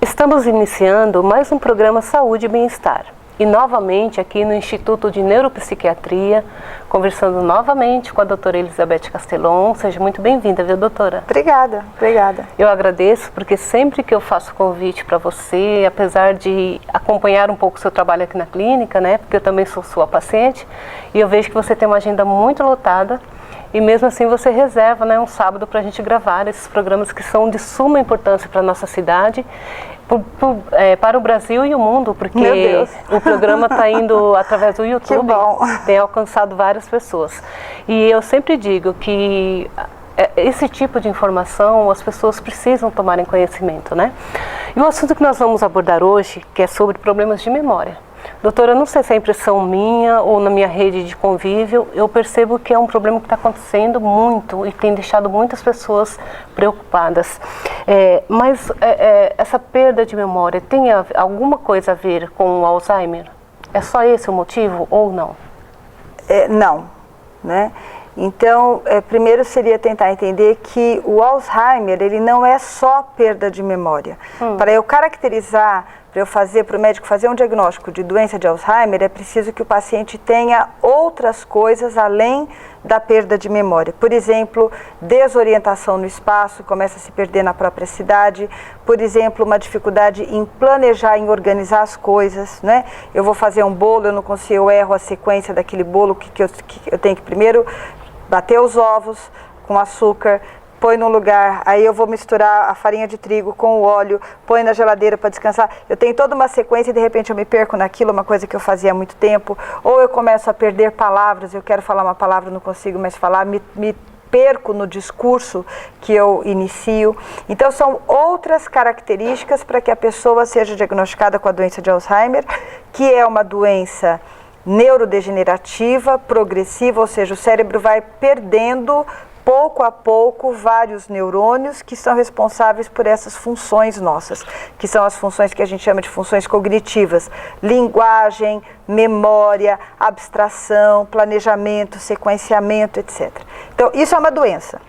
Estamos iniciando mais um programa Saúde e Bem-Estar. E novamente aqui no Instituto de Neuropsiquiatria, conversando novamente com a doutora Elizabeth Castellon. Seja muito bem-vinda, viu, doutora? Obrigada, obrigada. Eu agradeço porque sempre que eu faço convite para você, apesar de acompanhar um pouco o seu trabalho aqui na clínica, né, porque eu também sou sua paciente, e eu vejo que você tem uma agenda muito lotada, e mesmo assim você reserva, né, um sábado para a gente gravar esses programas que são de suma importância para a nossa cidade, para o Brasil e o mundo, porque o programa está indo através do YouTube, tem alcançado várias pessoas. E eu sempre digo que esse tipo de informação as pessoas precisam tomarem conhecimento, né? E o assunto que nós vamos abordar hoje, que é sobre problemas de memória. Doutora, eu não sei se é impressão minha ou na minha rede de convívio, eu percebo que é um problema que está acontecendo muito e tem deixado muitas pessoas preocupadas. Mas essa perda de memória tem alguma coisa a ver com o Alzheimer? É só esse o motivo ou não? Não, né? Então, primeiro seria tentar entender que o Alzheimer, ele não é só perda de memória. Para eu caracterizar, para o médico fazer um diagnóstico de doença de Alzheimer, é preciso que o paciente tenha outras coisas além da perda de memória. Por exemplo, desorientação no espaço, começa a se perder na própria cidade. Por exemplo, uma dificuldade em planejar, em organizar as coisas, né? Eu vou fazer um bolo, eu não consigo, eu erro a sequência daquele bolo, que eu tenho que primeiro bater os ovos com açúcar, põe no lugar, aí eu vou misturar a farinha de trigo com o óleo, põe na geladeira para descansar. Eu tenho toda uma sequência e de repente eu me perco naquilo, uma coisa que eu fazia há muito tempo. Ou eu começo a perder palavras, eu quero falar uma palavra, não consigo mais falar, me perco no discurso que eu inicio. Então são outras características para que a pessoa seja diagnosticada com a doença de Alzheimer, que é uma doença neurodegenerativa, progressiva, ou seja, o cérebro vai perdendo pouco a pouco vários neurônios que são responsáveis por essas funções nossas, que são as funções que a gente chama de funções cognitivas: linguagem, memória, abstração, planejamento, sequenciamento, etc. Então, isso é uma doença.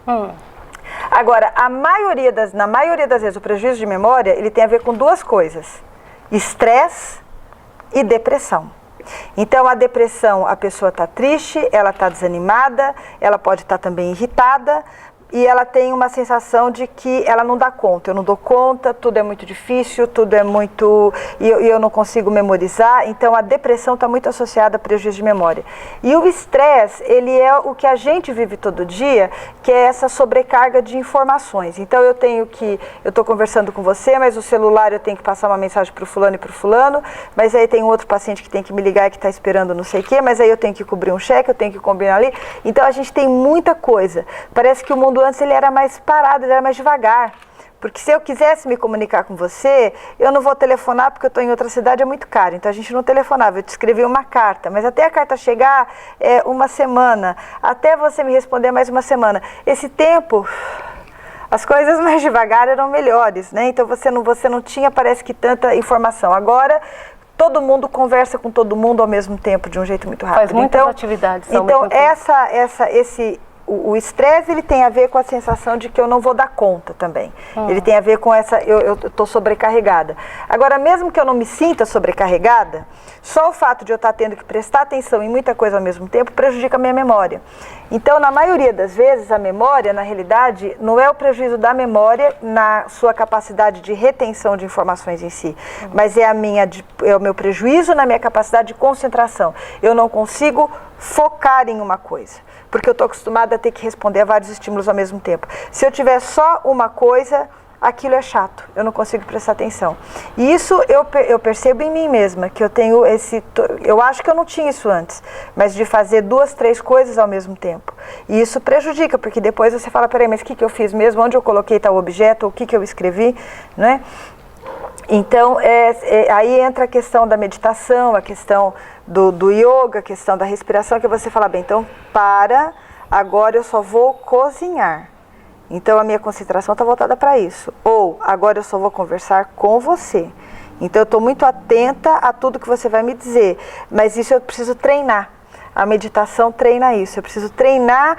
Agora, na maioria das vezes, o prejuízo de memória, ele tem a ver com duas coisas: estresse e depressão. Então, a depressão, a pessoa está triste, ela está desanimada, ela pode estar também irritada e ela tem uma sensação de que ela não dá conta. Eu não dou conta, tudo é muito difícil, tudo é muito... e eu não consigo memorizar. Então, a depressão está muito associada a prejuízo de memória. E o estresse, ele é o que a gente vive todo dia, que é essa sobrecarga de informações. Então, eu estou conversando com você, mas o celular eu tenho que passar uma mensagem para o fulano e para o fulano, mas aí tem outro paciente que tem que me ligar e que está esperando não sei o quê, mas aí eu tenho que cobrir um cheque, eu tenho que combinar ali. Então, a gente tem muita coisa. Parece que o mundo antes ele era mais parado, ele era mais devagar. Porque se eu quisesse me comunicar com você, eu não vou telefonar porque eu estou em outra cidade, é muito caro. Então a gente não telefonava, eu te escrevi uma carta. Mas até a carta chegar, uma semana. Até você me responder, mais uma semana. Esse tempo, as coisas mais devagar eram melhores, né? Então você não tinha, parece que, tanta informação. Agora, todo mundo conversa com todo mundo ao mesmo tempo, de um jeito muito rápido. Faz muitas atividades ao Então, mesmo tempo. O estresse, ele tem a ver com a sensação de que eu não vou dar conta também. Ele tem a ver com eu estou sobrecarregada. Agora, mesmo que eu não me sinta sobrecarregada, só o fato de eu estar tendo que prestar atenção em muita coisa ao mesmo tempo prejudica a minha memória. Então, na maioria das vezes, a memória, na realidade, não é o prejuízo da memória na sua capacidade de retenção de informações em si, mas é o meu prejuízo na minha capacidade de concentração. Eu não consigo focar em uma coisa, porque eu estou acostumada a ter que responder a vários estímulos ao mesmo tempo. Se eu tiver só uma coisa, aquilo é chato, eu não consigo prestar atenção. E isso eu percebo em mim mesma, que eu tenho eu acho que eu não tinha isso antes, mas de fazer 2, 3 coisas ao mesmo tempo. E isso prejudica, porque depois você fala, peraí, mas o que eu fiz mesmo? Onde eu coloquei tal objeto? O que eu escrevi? Né? Então, aí entra a questão da meditação, a questão do yoga, a questão da respiração, que você fala, bem, então agora eu só vou cozinhar. Então, a minha concentração está voltada para isso. Ou, agora eu só vou conversar com você. Então, eu estou muito atenta a tudo que você vai me dizer. Mas isso eu preciso treinar. A meditação treina isso. Eu preciso treinar,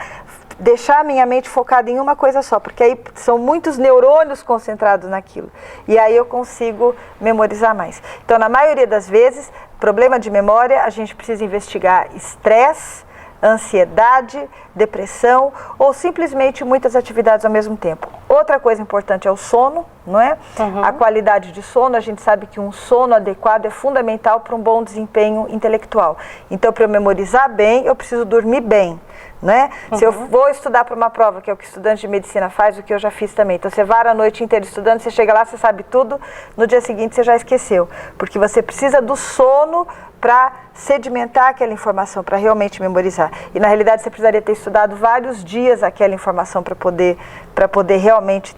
deixar a minha mente focada em uma coisa só, porque aí são muitos neurônios concentrados naquilo. E aí eu consigo memorizar mais. Então, na maioria das vezes, problema de memória, a gente precisa investigar estresse, ansiedade, depressão ou simplesmente muitas atividades ao mesmo tempo. Outra coisa importante é o sono, não é? A qualidade de sono, a gente sabe que um sono adequado é fundamental para um bom desempenho intelectual. Então, para eu memorizar bem, eu preciso dormir bem. Né? Se eu vou estudar para uma prova, que é o que estudante de medicina faz, o que eu já fiz também. Então você vara a noite inteira estudando, você chega lá, você sabe tudo, no dia seguinte você já esqueceu. Porque você precisa do sono para sedimentar aquela informação, para realmente memorizar. E na realidade você precisaria ter estudado vários dias aquela informação para poder realmente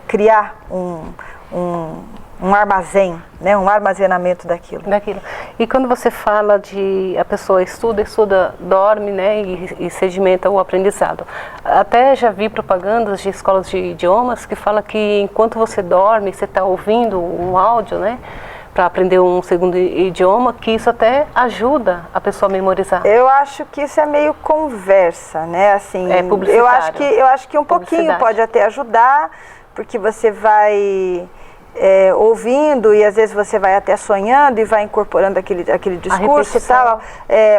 criar um armazém, né, um armazenamento daquilo. E quando você fala de a pessoa estuda, dorme, né, e sedimenta o aprendizado. Até já vi propagandas de escolas de idiomas que fala que enquanto você dorme, você está ouvindo um áudio, né, para aprender um segundo idioma, que isso até ajuda a pessoa a memorizar. Eu acho que isso é meio conversa, né, assim. É publicitário. Eu acho que um pouquinho pode até ajudar, porque você vai ouvindo e às vezes você vai até sonhando e vai incorporando aquele discurso e tal.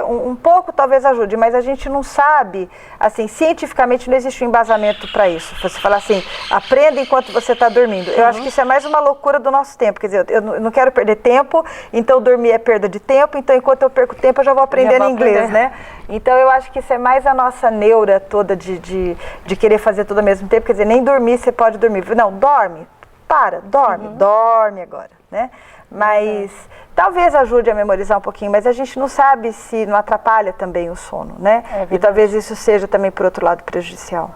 Um pouco talvez ajude, mas a gente não sabe, assim, cientificamente não existe um embasamento para isso. Você fala assim, aprenda enquanto você está dormindo. Eu acho que isso é mais uma loucura do nosso tempo, quer dizer, eu não quero perder tempo, então dormir é perda de tempo, então enquanto eu perco tempo eu já vou aprendendo inglês, né? Então eu acho que isso é mais a nossa neura toda de querer fazer tudo ao mesmo tempo, quer dizer, nem dormir você pode dormir. Não, dorme. Dorme agora, né? Mas talvez ajude a memorizar um pouquinho, mas a gente não sabe se não atrapalha também o sono, né? E talvez isso seja também, por outro lado, prejudicial.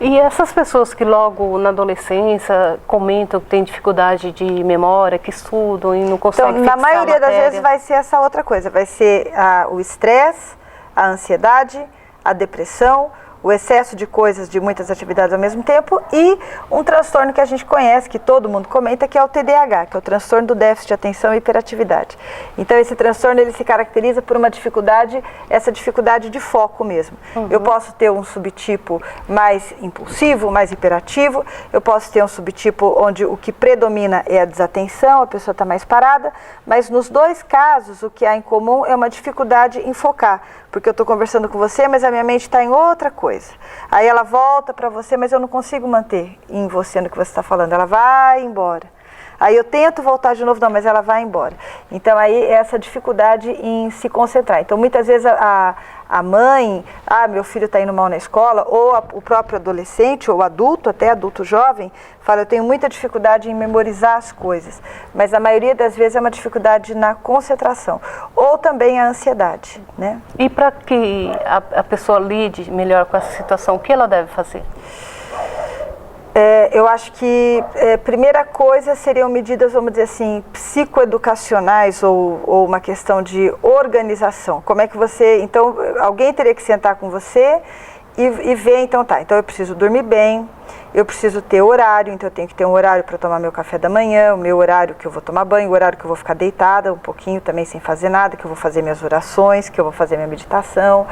E essas pessoas que logo na adolescência comentam que têm dificuldade de memória, que estudam e não conseguem fixar a matéria? Na maioria das vezes vai ser essa outra coisa, vai ser o estresse, a ansiedade, a depressão, o excesso de coisas, de muitas atividades ao mesmo tempo e um transtorno que a gente conhece, que todo mundo comenta, que é o TDAH, que é o transtorno do déficit de atenção e hiperatividade. Então esse transtorno ele se caracteriza por uma dificuldade, essa dificuldade de foco mesmo. Eu posso ter um subtipo mais impulsivo, mais hiperativo, eu posso ter um subtipo onde o que predomina é a desatenção, a pessoa está mais parada, mas nos dois casos o que há em comum é uma dificuldade em focar, porque eu estou conversando com você, mas a minha mente está em outra coisa. Aí ela volta para você, mas eu não consigo manter em você no que você está falando, ela vai embora. Aí eu tento voltar de novo, não, mas ela vai embora. Então aí é essa dificuldade em se concentrar. Então muitas vezes a mãe, meu filho está indo mal na escola, ou o próprio adolescente, ou adulto, até adulto jovem, fala, eu tenho muita dificuldade em memorizar as coisas. Mas a maioria das vezes é uma dificuldade na concentração. Ou também a ansiedade, né? E para que a pessoa lide melhor com essa situação, o que ela deve fazer? Eu acho que primeira coisa seriam medidas, vamos dizer assim, psicoeducacionais ou uma questão de organização. Como é que você... Então, alguém teria que sentar com você e ver, então eu preciso dormir bem, eu preciso ter horário, então eu tenho que ter um horário para tomar meu café da manhã, o meu horário que eu vou tomar banho, o horário que eu vou ficar deitada um pouquinho também sem fazer nada, que eu vou fazer minhas orações, que eu vou fazer minha meditação.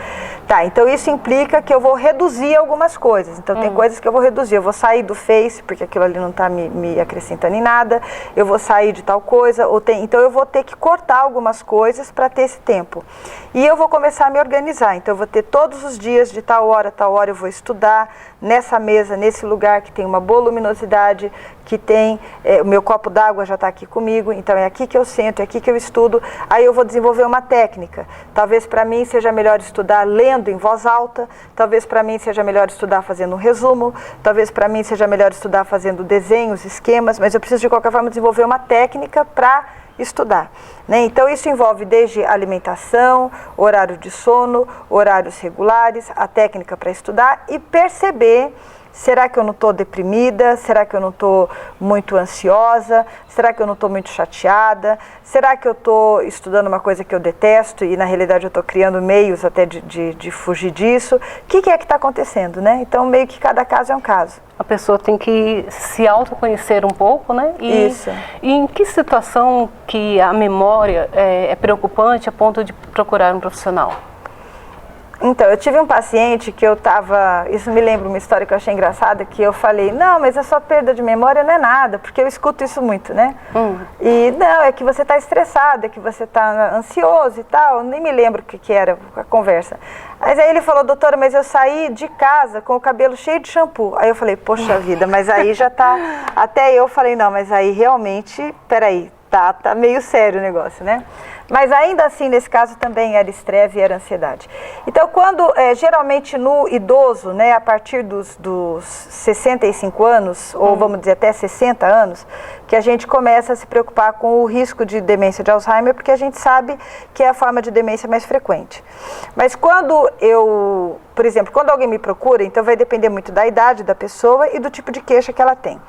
Então isso implica que eu vou reduzir algumas coisas. Então tem coisas que eu vou reduzir, eu vou sair do Face, porque aquilo ali não está me acrescentando em nada, eu vou sair de tal coisa, então eu vou ter que cortar algumas coisas para ter esse tempo. E eu vou começar a me organizar, então eu vou ter todos os dias de tal hora eu vou estudar nessa mesa, nesse lugar que tem uma boa luminosidade, que tem, o meu copo d'água já está aqui comigo, então é aqui que eu sento, é aqui que eu estudo, aí eu vou desenvolver uma técnica. Talvez para mim seja melhor estudar lendo em voz alta, talvez para mim seja melhor estudar fazendo um resumo, talvez para mim seja melhor estudar fazendo desenhos, esquemas, mas eu preciso de qualquer forma desenvolver uma técnica para estudar, né? Então isso envolve desde alimentação, horário de sono, horários regulares, a técnica para estudar e perceber, será que eu não estou deprimida? Será que eu não estou muito ansiosa? Será que eu não estou muito chateada? Será que eu estou estudando uma coisa que eu detesto e na realidade eu estou criando meios até de fugir disso? O que é que está acontecendo, né? Então meio que cada caso é um caso. A pessoa tem que se autoconhecer um pouco, né? Isso. E em que situação que a memória é preocupante a ponto de procurar um profissional? Então, eu tive um paciente que eu estava, isso me lembra uma história que eu achei engraçada, que eu falei, não, mas a sua perda de memória não é nada, porque eu escuto isso muito, né? E não, é que você está estressado, é que você está ansioso e tal, nem me lembro o que era a conversa. Mas aí ele falou, doutora, mas eu saí de casa com o cabelo cheio de shampoo. Aí eu falei, poxa vida, mas aí já tá, até eu falei, não, mas aí realmente, peraí, tá meio sério o negócio, né? Mas ainda assim, nesse caso também era estresse e era ansiedade. Então, quando, geralmente no idoso, né, a partir dos 65 anos, ou vamos dizer até 60 anos, que a gente começa a se preocupar com o risco de demência de Alzheimer, porque a gente sabe que é a forma de demência mais frequente. Mas quando por exemplo, quando alguém me procura, então vai depender muito da idade da pessoa e do tipo de queixa que ela tem.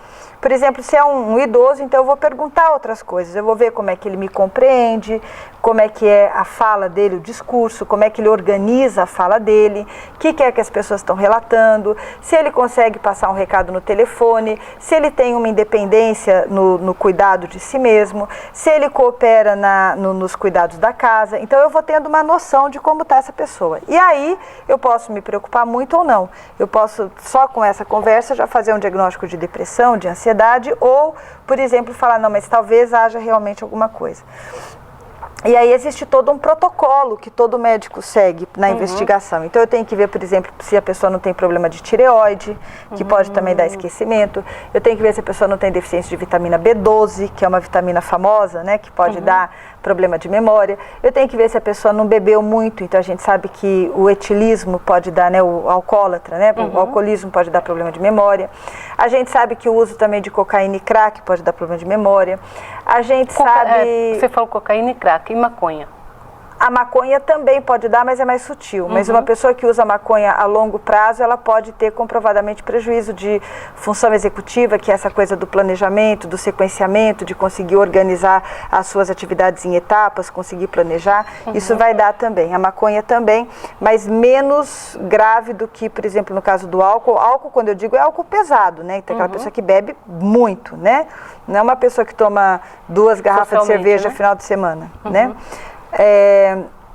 Por exemplo, se é um idoso, então eu vou perguntar outras coisas, eu vou ver como é que ele me compreende, como é que é a fala dele, o discurso, como é que ele organiza a fala dele, o que é que as pessoas estão relatando, se ele consegue passar um recado no telefone, se ele tem uma independência no cuidado de si mesmo, se ele coopera nos cuidados da casa. Então eu vou tendo uma noção de como está essa pessoa. E aí eu posso me preocupar muito ou não. Eu posso, só com essa conversa, já fazer um diagnóstico de depressão, de ansiedade, ou, por exemplo, falar, não, mas talvez haja realmente alguma coisa. E aí existe todo um protocolo que todo médico segue na investigação. Então eu tenho que ver, por exemplo, se a pessoa não tem problema de tireoide, que pode também dar esquecimento. Eu tenho que ver se a pessoa não tem deficiência de vitamina B12, que é uma vitamina famosa, né, que pode dar problema de memória. Eu tenho que ver se a pessoa não bebeu muito, então a gente sabe que o etilismo pode dar, né, o alcoólatra, né, o alcoolismo pode dar problema de memória. A gente sabe que o uso também de cocaína e crack pode dar problema de memória. A gente sabe... Você falou cocaína e crack, e maconha? A maconha também pode dar, mas é mais sutil. Mas uma pessoa que usa maconha a longo prazo, ela pode ter comprovadamente prejuízo de função executiva, que é essa coisa do planejamento, do sequenciamento, de conseguir organizar as suas atividades em etapas, conseguir planejar. Isso vai dar também. A maconha também, mas menos grave do que, por exemplo, no caso do álcool. Álcool, quando eu digo, é álcool pesado, né? Então, aquela pessoa que bebe muito, né? Não é uma pessoa que toma 2 garrafas de cerveja no final de semana, né?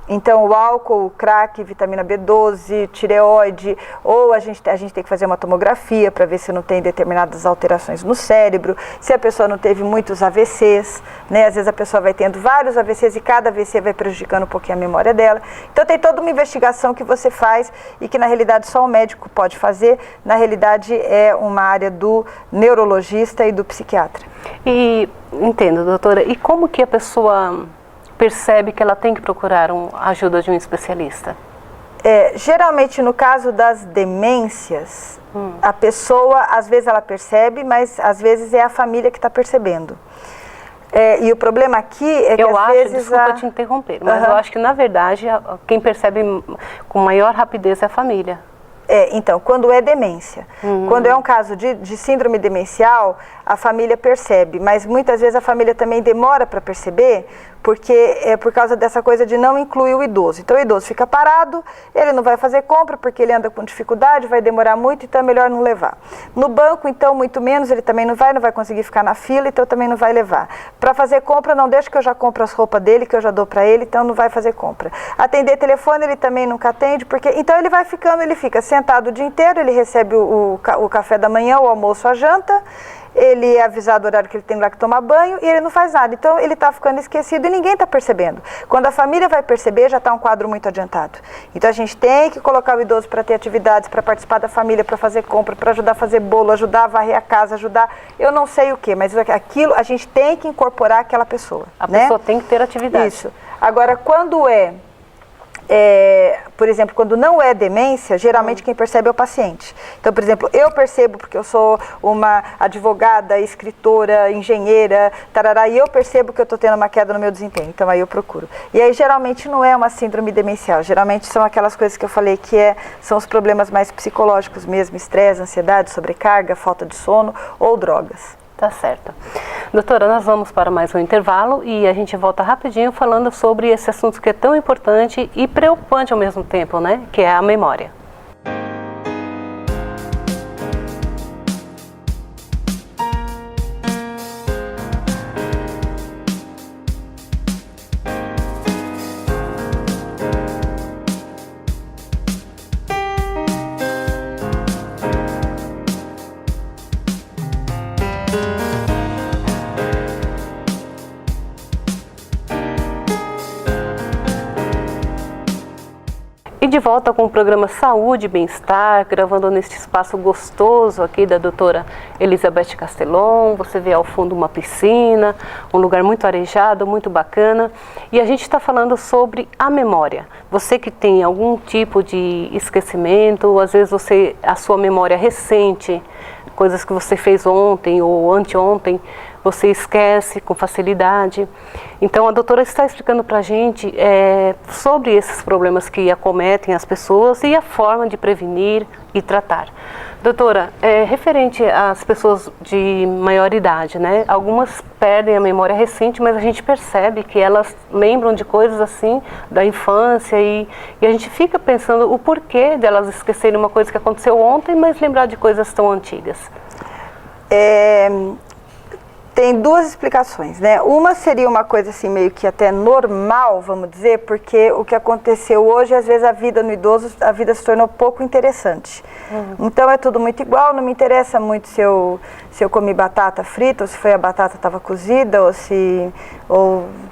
Então o álcool, o crack, vitamina B12, tireoide, ou a gente tem que fazer uma tomografia para ver se não tem determinadas alterações no cérebro, se a pessoa não teve muitos AVCs, né? Às vezes a pessoa vai tendo vários AVCs e cada AVC vai prejudicando um pouquinho a memória dela. Então tem toda uma investigação que você faz e que na realidade só o médico pode fazer, na realidade é uma área do neurologista e do psiquiatra. E entendo, doutora, e como que a pessoa percebe que ela tem que procurar a ajuda de um especialista? Geralmente no caso das demências, a pessoa, às vezes ela percebe, mas às vezes é a família que está percebendo. E o problema aqui é que às vezes... Desculpa te interromper, mas eu acho que na verdade quem percebe com maior rapidez é a família. Então, quando é demência. Quando é um caso de síndrome demencial, a família percebe, mas muitas vezes a família também demora para perceber, porque é por causa dessa coisa de não incluir o idoso. Então o idoso fica parado, ele não vai fazer compra porque ele anda com dificuldade, vai demorar muito, então é melhor não levar. No banco, então, muito menos, ele também não vai conseguir ficar na fila, então também não vai levar. Para fazer compra, não deixa que eu já compro as roupas dele, que eu já dou para ele, então não vai fazer compra. Atender telefone, ele também nunca atende, porque então ele vai ficando, ele fica sentado o dia inteiro, ele recebe o café da manhã, o almoço, a janta, ele é avisado o horário que ele tem lá que tomar banho e ele não faz nada. Então ele está ficando esquecido e ninguém está percebendo. Quando a família vai perceber, já está um quadro muito adiantado. Então a gente tem que colocar o idoso para ter atividades, para participar da família, para fazer compra, para ajudar a fazer bolo, ajudar a varrer a casa, ajudar, eu não sei o que, mas aquilo a gente tem que incorporar aquela pessoa. A pessoa tem que ter atividade. Isso. Agora, quando por exemplo, quando não é demência, geralmente quem percebe é o paciente. Então, por exemplo, eu percebo porque eu sou uma advogada, escritora, engenheira, tarará, e eu percebo que eu estou tendo uma queda no meu desempenho, então aí eu procuro. E aí geralmente não é uma síndrome demencial, geralmente são aquelas coisas que eu falei que são os problemas mais psicológicos mesmo, estresse, ansiedade, sobrecarga, falta de sono ou drogas. Tá certo. Doutora, nós vamos para mais um intervalo e a gente volta rapidinho falando sobre esse assunto que é tão importante e preocupante ao mesmo tempo, né? Que é a memória. de volta com o programa Saúde e Bem-Estar, gravando neste espaço gostoso aqui da doutora Elizabeth Castellon. Você vê ao fundo uma piscina, um lugar muito arejado, muito bacana. E a gente está falando sobre a memória. Você que tem algum tipo de esquecimento, às vezes a sua memória recente, coisas que você fez ontem ou anteontem, você esquece com facilidade. Então a doutora está explicando para a gente sobre esses problemas que acometem as pessoas e a forma de prevenir e tratar. Doutora, referente às pessoas de maior idade, né? Algumas perdem a memória recente, mas a gente percebe que elas lembram de coisas assim da infância e a gente fica pensando o porquê delas esquecerem uma coisa que aconteceu ontem, mas lembrar de coisas tão antigas. Tem duas explicações, né? Uma seria uma coisa assim meio que até normal, vamos dizer, porque o que aconteceu hoje, às vezes a vida no idoso, a vida se tornou pouco interessante. Então é tudo muito igual, não me interessa muito se eu comi batata frita, ou se foi a batata estava cozida,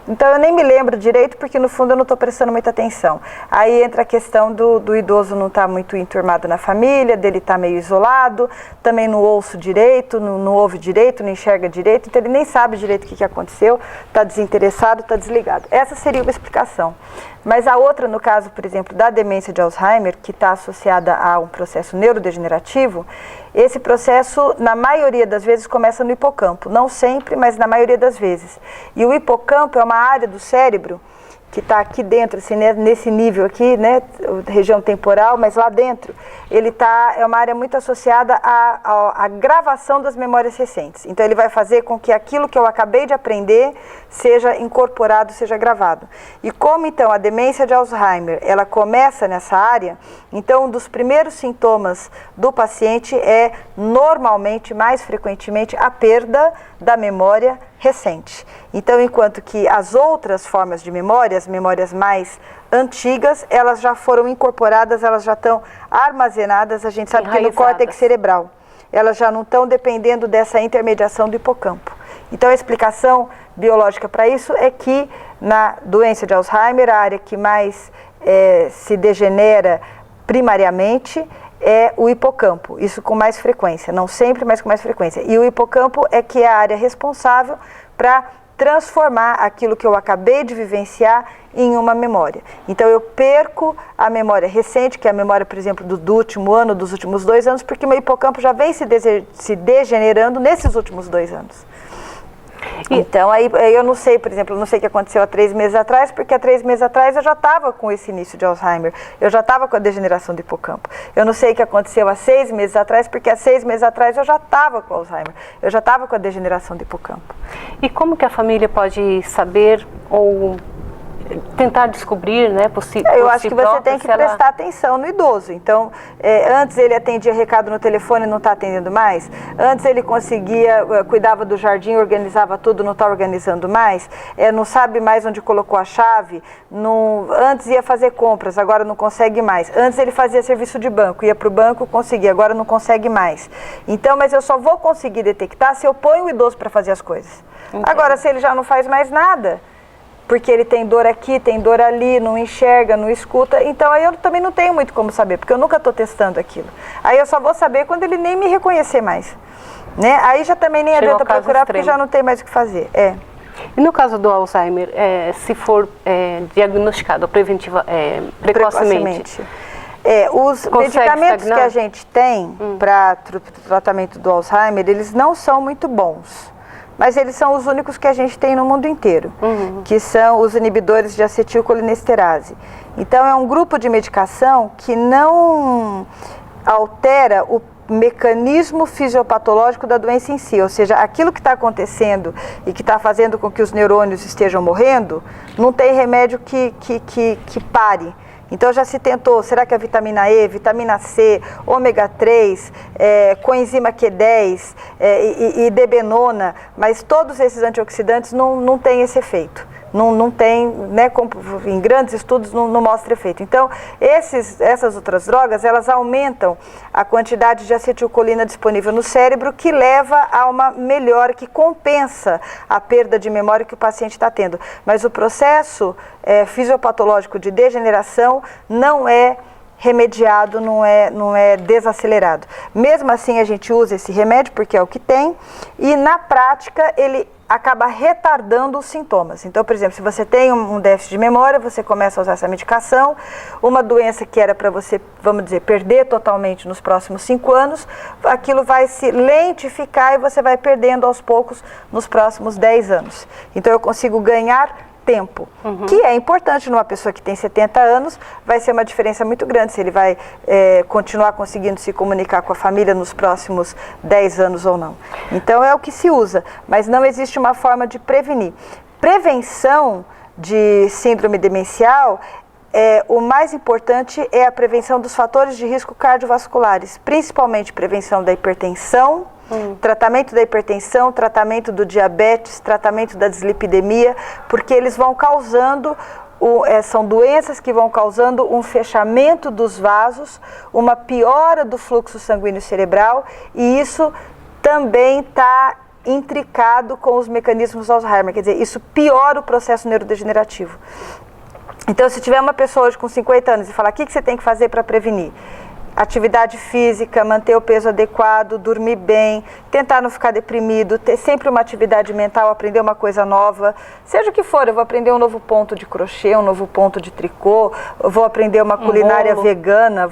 então eu nem me lembro direito, porque no fundo eu não estou prestando muita atenção. Aí entra a questão do idoso não estar muito enturmado na família, dele estar meio isolado, também não ouço direito, não ouve direito, não enxerga direito, então ele nem sabe direito o que aconteceu, está desinteressado, está desligado. Essa seria uma explicação. Mas a outra, no caso, por exemplo, da demência de Alzheimer, que está associada a um processo neurodegenerativo, esse processo, na maioria das vezes, começa no hipocampo. Não sempre, mas na maioria das vezes. E o hipocampo é uma área do cérebro que está aqui dentro, assim, né, nesse nível aqui, né, região temporal, mas lá dentro, é uma área muito associada à gravação das memórias recentes. Então ele vai fazer com que aquilo que eu acabei de aprender seja incorporado, seja gravado. E como então a demência de Alzheimer, ela começa nessa área, então um dos primeiros sintomas do paciente é normalmente, mais frequentemente, a perda da memória recente. Então, enquanto que as outras formas de memória, as memórias mais antigas, elas já foram incorporadas, elas já estão armazenadas, a gente sabe que no córtex cerebral. Elas já não estão dependendo dessa intermediação do hipocampo. Então, a explicação biológica para isso é que na doença de Alzheimer, a área que mais se degenera primariamente é o hipocampo, isso com mais frequência, não sempre, mas com mais frequência. E o hipocampo é que é a área responsável para transformar aquilo que eu acabei de vivenciar em uma memória. Então eu perco a memória recente, que é a memória, por exemplo, do último ano, dos últimos 2 anos, porque meu hipocampo já vem se degenerando nesses últimos 2 anos. Então, aí eu não sei, por exemplo, não sei o que aconteceu há 3 meses atrás, porque há 3 meses atrás eu já estava com esse início de Alzheimer, eu já estava com a degeneração do hipocampo. Eu não sei o que aconteceu há 6 meses atrás, porque há 6 meses atrás eu já estava com Alzheimer, eu já estava com a degeneração do hipocampo. E como que a família pode saber ou tentar descobrir, né, eu acho que você tem que prestar atenção no idoso. Então, antes ele atendia recado no telefone, não está atendendo mais. Antes ele cuidava do jardim, organizava tudo, não está organizando mais. Não sabe mais onde colocou a chave. Antes ia fazer compras, agora não consegue mais. Antes ele fazia serviço de banco, ia para o banco, conseguia, agora não consegue mais. Então, mas eu só vou conseguir detectar se eu ponho o idoso para fazer as coisas. Entendi. Agora, se ele já não faz mais nada, porque ele tem dor aqui, tem dor ali, não enxerga, não escuta, então aí eu também não tenho muito como saber, porque eu nunca estou testando aquilo. Aí eu só vou saber quando ele nem me reconhecer mais, né? Aí já também nem adianta procurar, porque já não tem mais o que fazer. E no caso do Alzheimer, se for diagnosticado precocemente, os medicamentos que a gente tem para tratamento do Alzheimer, eles não são muito bons. Mas eles são os únicos que a gente tem no mundo inteiro, que são os inibidores de acetilcolinesterase. Então, é um grupo de medicação que não altera o mecanismo fisiopatológico da doença em si, ou seja, aquilo que está acontecendo e que está fazendo com que os neurônios estejam morrendo, não tem remédio que pare. Então já se tentou, será que a vitamina E, vitamina C, ômega 3, coenzima Q10 e debenona, mas todos esses antioxidantes não têm esse efeito. Não tem, né, em grandes estudos não mostra efeito. Então, essas outras drogas, elas aumentam a quantidade de acetilcolina disponível no cérebro, que leva a uma melhora, que compensa a perda de memória que o paciente está tendo. Mas o processo fisiopatológico de degeneração não é remediado, não é desacelerado. Mesmo assim, a gente usa esse remédio porque é o que tem, e na prática ele acaba retardando os sintomas. Então, por exemplo, se você tem um déficit de memória, você começa a usar essa medicação, uma doença que era para você, vamos dizer, perder totalmente nos próximos 5 anos, aquilo vai se lentificar e você vai perdendo aos poucos nos próximos 10 anos. Então, eu consigo ganhar tempo, que é importante numa pessoa que tem 70 anos, vai ser uma diferença muito grande se ele vai continuar conseguindo se comunicar com a família nos próximos 10 anos ou não. Então é o que se usa, mas não existe uma forma de prevenir. Prevenção de síndrome demencial, o mais importante é a prevenção dos fatores de risco cardiovasculares, principalmente prevenção da hipertensão, tratamento da hipertensão, tratamento do diabetes, tratamento da dislipidemia, porque eles vão causando, são doenças que vão causando um fechamento dos vasos, uma piora do fluxo sanguíneo cerebral, e isso também está intricado com os mecanismos Alzheimer, quer dizer, isso piora o processo neurodegenerativo. Então, se tiver uma pessoa hoje com 50 anos e falar o que você tem que fazer para prevenir, atividade física, manter o peso adequado, dormir bem, tentar não ficar deprimido, ter sempre uma atividade mental, aprender uma coisa nova, seja o que for, eu vou aprender um novo ponto de crochê, um novo ponto de tricô, eu vou aprender uma culinária vegana,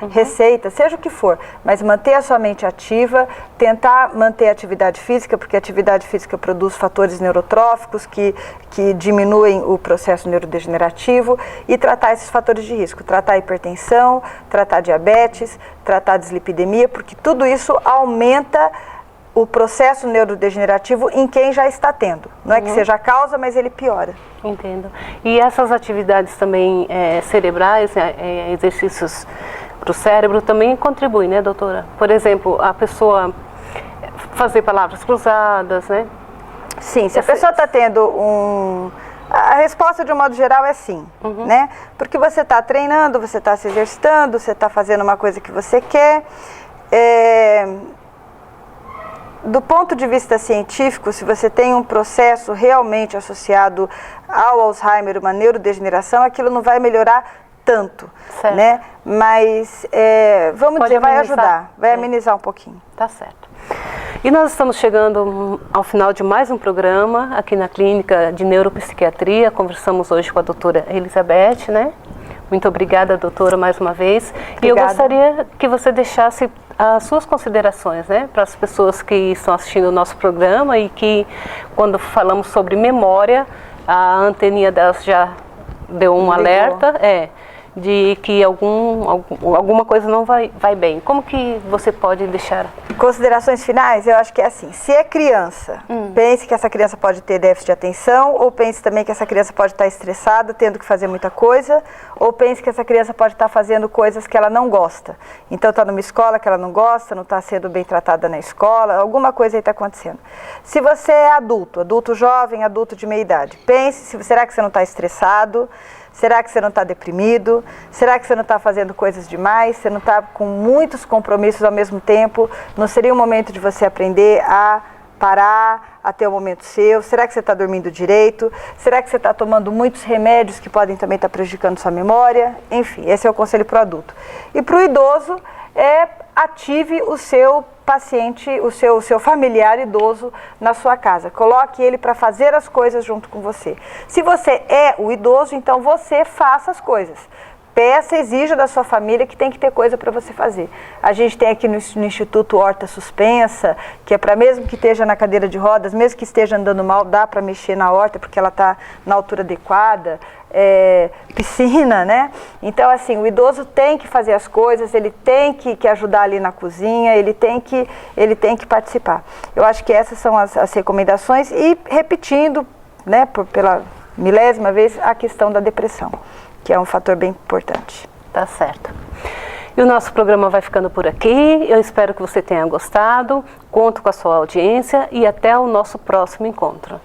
receita, seja o que for, mas manter a sua mente ativa, tentar manter a atividade física, porque a atividade física produz fatores neurotróficos que diminuem o processo neurodegenerativo, e tratar esses fatores de risco, tratar a hipertensão, tratar diabetes, tratar dislipidemia, porque tudo isso aumenta o processo neurodegenerativo em quem já está tendo. Não é que seja a causa, mas ele piora. Entendo. E essas atividades também cerebrais, exercícios para o cérebro, também contribuem, né, doutora? Por exemplo, a pessoa fazer palavras cruzadas, né? Sim, se a pessoa está tendo a resposta, de um modo geral, é sim, né? Porque você está treinando, você está se exercitando, você está fazendo uma coisa que você quer. Do ponto de vista científico, se você tem um processo realmente associado ao Alzheimer, uma neurodegeneração, aquilo não vai melhorar tanto, né? Mas, vamos dizer, vai ajudar, vai amenizar um pouquinho. Tá certo. E nós estamos chegando ao final de mais um programa aqui na Clínica de Neuropsiquiatria. Conversamos hoje com a doutora Elizabeth, né? Muito obrigada, doutora, mais uma vez. Obrigada. E eu gostaria que você deixasse as suas considerações, né, para as pessoas que estão assistindo o nosso programa e que, quando falamos sobre memória, a anteninha delas já deu um alerta, de que alguma coisa não vai bem. Como que você pode deixar? Considerações finais, eu acho que é assim, se é criança, pense que essa criança pode ter déficit de atenção, ou pense também que essa criança pode estar estressada, tendo que fazer muita coisa, ou pense que essa criança pode estar fazendo coisas que ela não gosta. Então está numa escola que ela não gosta, não está sendo bem tratada na escola, alguma coisa aí está acontecendo. Se você é adulto jovem, adulto de meia idade, pense, será que você não está estressado? Será que você não está deprimido? Será que você não está fazendo coisas demais? Você não está com muitos compromissos ao mesmo tempo? Não seria um momento de você aprender a parar, a ter um momento seu? Será que você está dormindo direito? Será que você está tomando muitos remédios que podem também estar prejudicando sua memória? Enfim, esse é o conselho para o adulto. E para o idoso, ative o seu paciente, o seu familiar idoso na sua casa. Coloque ele para fazer as coisas junto com você. Se você é o idoso, então você faça as coisas. Peça, exija da sua família que tem que ter coisa para você fazer. A gente tem aqui no Instituto Horta Suspensa, que é para mesmo que esteja na cadeira de rodas, mesmo que esteja andando mal, dá para mexer na horta porque ela está na altura adequada. Piscina, né? Então, assim, o idoso tem que fazer as coisas, ele tem que ajudar ali na cozinha, ele tem que participar. Eu acho que essas são as recomendações, e repetindo, né, pela milésima vez, a questão da depressão, que é um fator bem importante. Tá certo. E o nosso programa vai ficando por aqui. Eu espero que você tenha gostado. Conto com a sua audiência e até o nosso próximo encontro.